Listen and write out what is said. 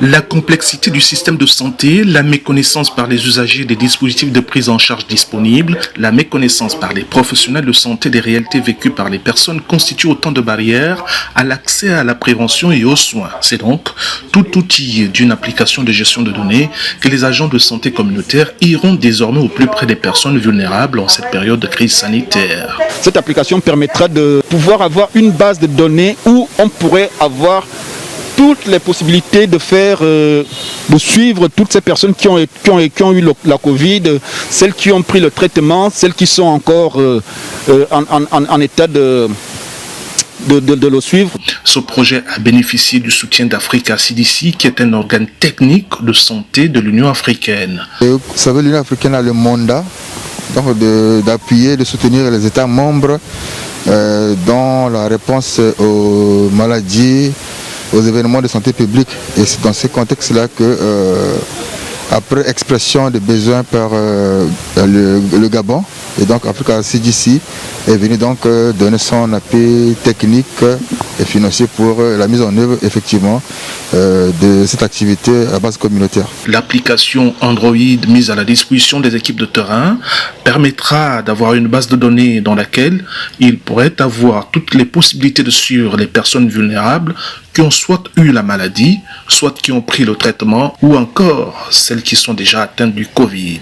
La complexité du système de santé, la méconnaissance par les usagers des dispositifs de prise en charge disponibles, la méconnaissance par les professionnels de santé des réalités vécues par les personnes constituent autant de barrières à l'accès à la prévention et aux soins. C'est donc tout outil d'une application de gestion de données que les agents de santé communautaire iront désormais au plus près des personnes vulnérables en cette période de crise sanitaire. Cette application permettra de pouvoir avoir une base de données où on pourrait avoir toutes les possibilités de faire, de suivre toutes ces personnes qui ont eu la Covid, celles qui ont pris le traitement, celles qui sont encore en état de le suivre. Ce projet a bénéficié du soutien d'Africa CDC, qui est un organe technique de santé de l'Union africaine. Vous savez, l'Union africaine a le mandat d'appuyer, de soutenir les États membres dans la réponse aux maladies, aux événements de santé publique. Et c'est dans ce contexte-là que, après expression des besoins par le Gabon, et donc Africa CDC est venu donc donner son appui technique et financier pour la mise en œuvre effectivement de cette activité à base communautaire. L'application Android mise à la disposition des équipes de terrain permettra d'avoir une base de données dans laquelle il pourrait avoir toutes les possibilités de suivre les personnes vulnérables qui ont soit eu la maladie, soit qui ont pris le traitement, ou encore celles qui sont déjà atteintes du Covid.